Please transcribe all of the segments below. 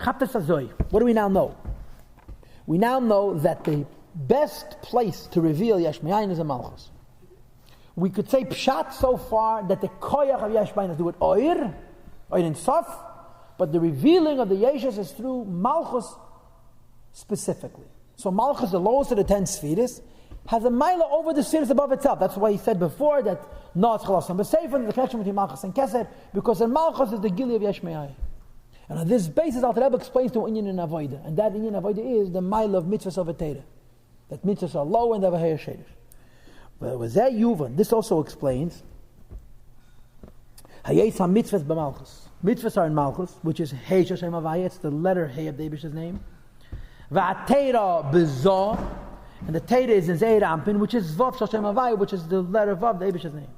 What do we now know? We now know that the best place to reveal Yesh Me'ayin is a Malchus. We could say Pshat so far that the Koyach of Yesh Me'ayin is do it Oir in Sof, but the revealing of the Yeshes is through Malchus specifically. So Malchus, the lowest of the 10 Spheres, has a mila over the spheres above itself. That's why he said before that no it's Chalasam B'Seifan, the connection between Malchus and Kesed, because in Malchus is the Gili of Yesh Me'ayin. And on this basis, Alter Rebbe explains to Inyan and Avodah, and that Inyan and Avodah is the mile of mitzvahs of a Torah. That mitzvahs are low and they have a higher shadish. But with that Yuvan, this also explains Hayes ha-mitzvahs b'Malchus. Mitzvahs are in Malchus, which is Hey Shashem Havaya, it's the letter Hey of David's name. Va'atera b'Zoh, and the Torah is in Zeir Ampin, which is Vav Shashem Havaya, which is the letter Vav, David's name.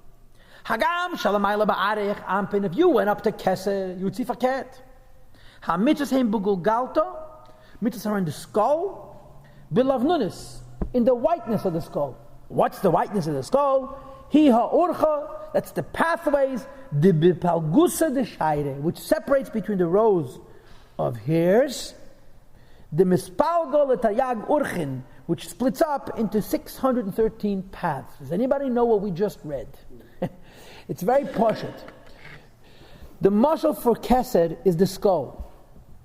Hagam Shalamayla ba'arech Ampin, if you went up to Kesed, you would see Faket. Ha-mitzvahs heim b'Gulgalta, mitzvahs are in the skull, b'Lavnunis, in the whiteness of the skull. What's the whiteness of the skull? Hi ha'urcha, that's the pathways, the b'palgusa de shaire, which separates between the rows of hairs, the mispalgo letayag urchin, which splits up into 613 paths. Does anybody know what we just read? It's very poshut. The mashal for Kesed is the skull.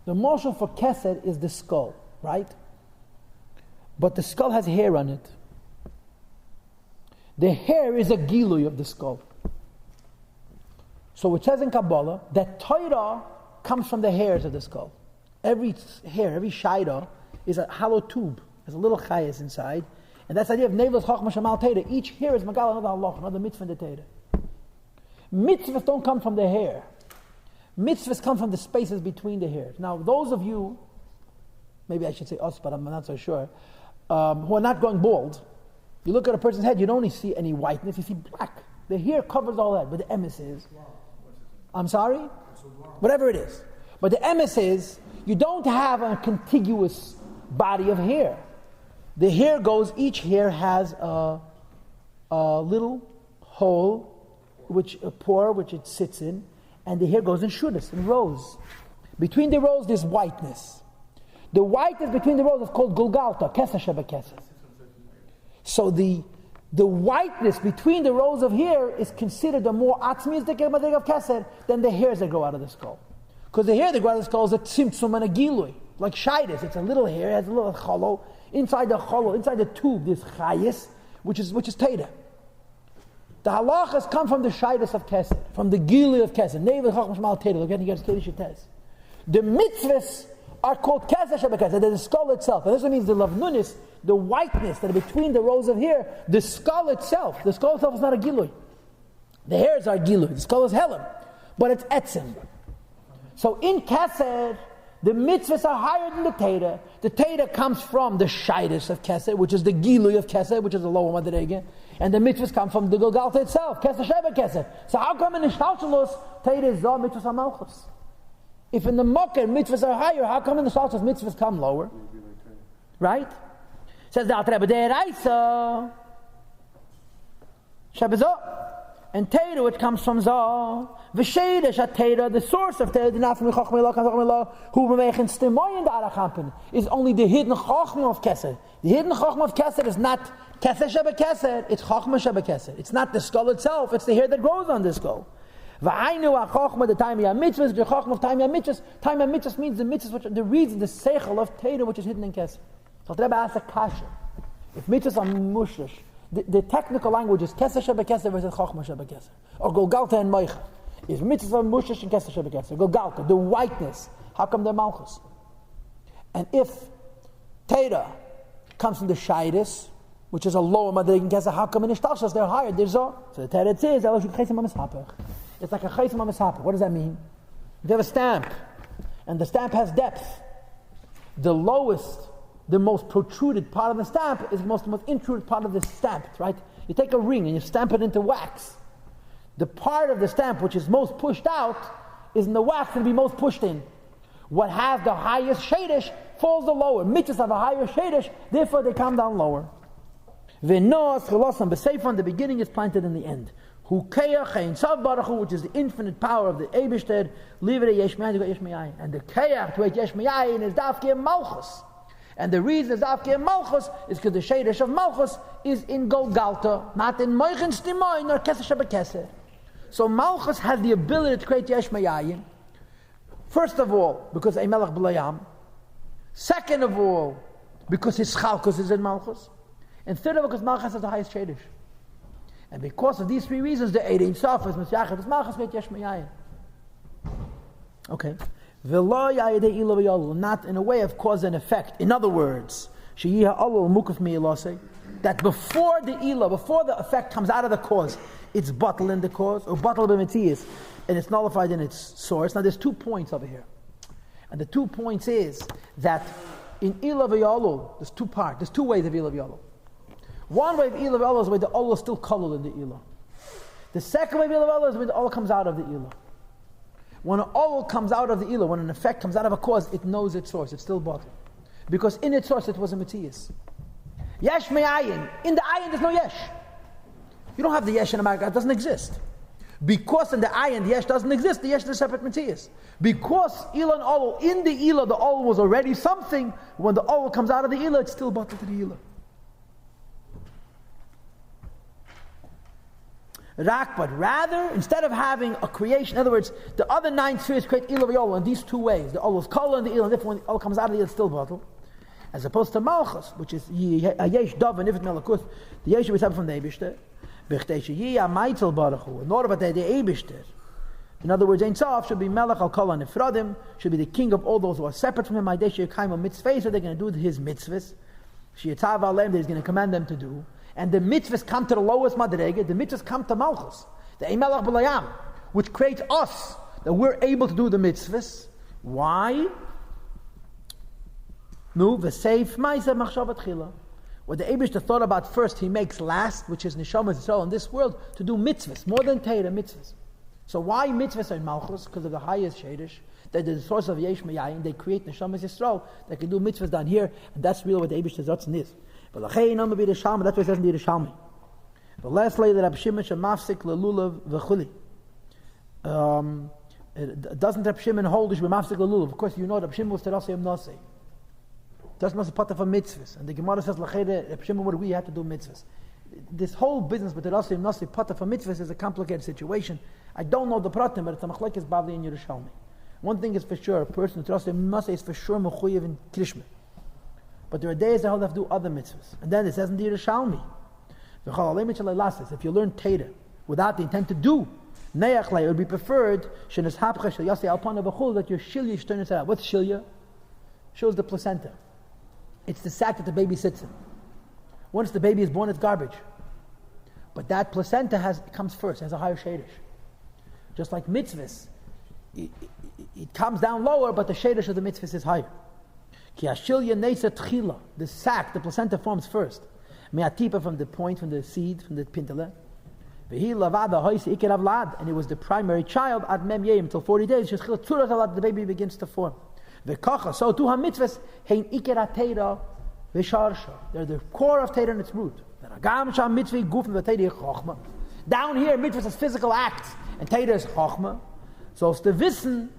The mashal for Kesed is the skull, right? But the skull has hair on it. The hair is a gilui of the skull. So it says in Kabbalah that Torah comes from the hairs of the skull. Every hair, every shaida is a hollow tube. There's a little chayas inside. And that's the idea of Nevelas Chachma Shamal Torah. Each hair is Magal another halach, another mitzvah in the Torah. Mitzvahs don't come from the hair. Mitzvahs come from the spaces between the hairs. Now, those of you, maybe I should say us, but I'm not so sure, who are not going bald, you look at a person's head, you don't see any whiteness, you see black. The hair covers all that, but the emes is. I'm sorry? Whatever it is. But the emes is, you don't have a contiguous body of hair. The hair goes, each hair has a little hole, a pore which it sits in, and the hair goes in shudas, in rows. Between the rows, there's whiteness. The whiteness between the rows is called Gulgalta, Kesed Sheba Kesed. So the whiteness between the rows of hair is considered a more atzmiyas madrig of Kesed than the hairs that grow out of the skull. Because the hair that grows out of the skull is a tzimtzum and a gilui. Like shaitis, it's a little hair, it has a little cholo. Inside the tube, there's chayis, which is Teda. The halachas come from the shaitis of Kesed, from the gilui of Kesed. Nevel chacham shmal Teda, look at the Kedusha Tez. The mitzvahs are called Kesed Sheba Kesed, they're the skull itself. And this means the lavnunis, the whiteness that are between the rows of hair, the skull itself is not a gilui. The hairs are gilui, the skull is helam, but it's etzim. So in Kesed, the mitzvahs are higher than the Teda. The Teda comes from the shaitis of Kesed, which is the gilui of Kesed, which is the lower madrega, and the mitzvahs come from the Golgalta itself, Kesed Sheba Kesed. So how come in the Shtalshalos, Teda is the mitzvahs are malchus? If in the Mokker mitzvahs are higher, how come in the Shtalshalos mitzvahs come lower? Right? Says the Alter Rebbe, De'eraisa Shebezah, and Teda, which comes from Zah, V'sheidesh HaTeda, the source of Teda, who b'meichen stimoyin da'arachampen, is only the hidden Chachma of Kesed. The hidden Chachma of Kesed is not Kesed Sheba Kesed, it's Chachma Sheba Kesed. It's not the skull itself, it's the hair that grows on the skull. V'ainu ha'chachma the time mitzvahs, the Chachma of time mitzvahs. Time mitzvahs means the mitzvahs, which the reason, the seichel of Teda, which is hidden in Kesed. So the Rebbe asks a kasha. If mitzvahs are mushish, the technical language is Kesed Sheba Kesed versus Chachma Sheba Kesed. Or Golgalta and Moicha. Is mitzvah mushish and Kesed Sheba Kesed. Golgalta, the whiteness. How come they're malchus? And if Teda comes from the shaitis, which is a lower madrig in Kesed, how come in the Shtalshas they're higher? There's so the Teda says, it's like a chaysim ha-mishapach. What does that mean? You have a stamp, and the stamp has depth. The lowest, the most protruded part of the stamp is the most intruded part of the stamp, right? You take a ring and you stamp it into wax. The part of the stamp which is most pushed out is in the wax and be most pushed in. What has the highest shadish falls the lower. Mitzvahs have a higher shadish, therefore they come down lower. Venos, Chelosam, B'Seifon, the beginning is planted in the end. Hu Keach Ein Tzav Baruch Hu, which is the infinite power of the Eibishter, Livre Yesh Me'ayin to go Yesh Me'ayin. And the Keach to Yesh Me'ayin is Dafke Malchus. And the reason it's Dafke Malchus is because the Shadish of Malchus is in Golgalta, not in Moichin Stimoy, nor Keser Shebekeser. So Malchus has the ability to create Yesh Me'ayin. First of all, because a Melech B'layam. Second of all, because his Chalkus is in Malchus. And third of all, because Malchus has the highest Shadish. And because of these three reasons, the Eidin Sofas, Misyachet, is Malchus create Yesh Me'ayin. Okay. Not in a way of cause and effect. In other words, that before the ilah, before the effect comes out of the cause, it's bottled in the cause, or bottled b'metzias, and it's nullified in its source. Now there's 2 points over here. And the 2 points is that in ilah v'yalul, there's 2 parts, there's 2 ways of ilah v'yalul. One way of ilah v'yalul is where the olah is still colored in the ilah. The second way of ilah v'yalul is when the olah comes out of the ilah. When an oil comes out of the ilah, when an effect comes out of a cause, it knows its source. It's still bottled. Because in its source, it was a Matthias. Yesh me'ayin. In the ayin, there's no yesh. You don't have the yesh in America. It doesn't exist. Because in the ayin, the yesh doesn't exist, the yesh is a separate Matthias. Because ilah and oil, in the ilah, the oil was already something. When the oil comes out of the ilah, it's still bottled to the ilah. But rather, instead of having a creation, in other words, the other 9 spheres create ilah v'yol in these 2 ways. The olah is kol and the ilah, and if when the olah comes out of the ilah, it's still bottled. As opposed to malchus, which is yesh dov and ifet melakut, the yesh we have from the Eibishter. In order that the Eibishter, in other words, Ein Sof should be melech al kol and ifradim, should be the king of all those who are separate from him. Mitzvahs, so they're going to do his mitzvahs. Sheyatav aleim, that he's going to command them to do. And the mitzvahs come to the lowest madrege, the mitzvahs come to Malchus, the Emelach B'layam, which creates us, that we're able to do the mitzvahs. Why? No, v'seif ma'aseh machshavat chila. What the Eibishter thought about first, he makes last, which is Neshama Yisrael in this world, to do mitzvahs, more than Torah mitzvahs. So why mitzvahs are in Malchus? Because of the highest Shadish. They're the source of Yesh Me'ayin. They create Neshama Yisrael that can do mitzvahs down here, and that's really what the Eibishter's Ratzon is. But that's why it says in the Yerushalmi. The last lay that Rab Shimon shemafsik lelulav v'chuli. Doesn't Rab Shimon hold shemafsik lelulav? Of course, you know Rab Shimon was terasei nasi. Doesn't know the part of a mitzvahs. And the Gemara says lachede Rab Shimon would agree you have to do mitzvahs. This whole business with terasei nasi part of a mitzvahs is a complicated situation. I don't know the pratim, but it's a machlekes bavli in Yerushalmi. One thing is for sure: a person who terasei nasi is for sure mechuyev in krishma. But there are days that he'll have to do other mitzvahs. And then it says in the Yerushalmi, if you learn Torah without the intent to do, it would be preferred that your shilya turns out. What's shilya? Shows the placenta. It's the sack that the baby sits in. Once the baby is born, it's garbage. But that placenta comes first, has a higher shadish. Just like mitzvahs, it comes down lower, but the shadish of the mitzvahs is higher. The sac, the placenta forms first. Me'atipa from the point, from the seed, from the pintele. And it was the primary child at mem yem until 40 days. The baby begins to form. So to mitzvahs they're the core of Torah and its root. Down here, mitzvahs is physical acts, and Torah is chokhmah. So it's the wissen.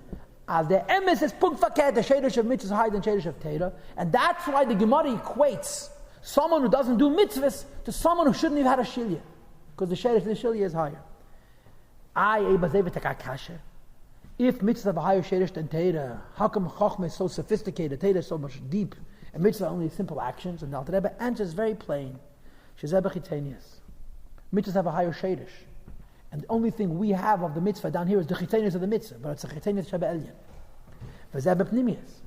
As the emes is punkt verkehrt, the shadish of mitzvahs is higher than shadish of Torah, and that's why the Gemara equates someone who doesn't do mitzvahs to someone who shouldn't have had a shilya, because the shadish of the shilya is higher. If mitzvahs have a higher shadish than Torah, how come chokhmah is so sophisticated, Torah is so much deep, and mitzvahs are only simple actions? And the Alter Rebbe answers very plain: mitzvahs have a higher shadish. And the only thing we have of the mitzvah down here is the chitainis of the mitzvah, but it's a chitainis sheba elyon. V'zeh b'pnimiyas.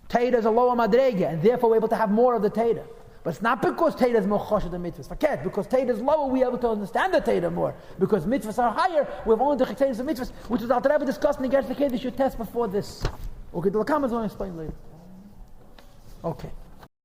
Torah is a lower madrega, and therefore we're able to have more of the Torah. But it's not because Torah is more choshed than mitzvahs. Forget, because Torah is lower, we're able to understand the Torah more. Because mitzvahs are higher, we have only the chitainis of mitzvahs, which is Alter Rebbe discussed in the Gersh Lekei, they should test before this. Okay, the Lakam is going to explain later. Okay.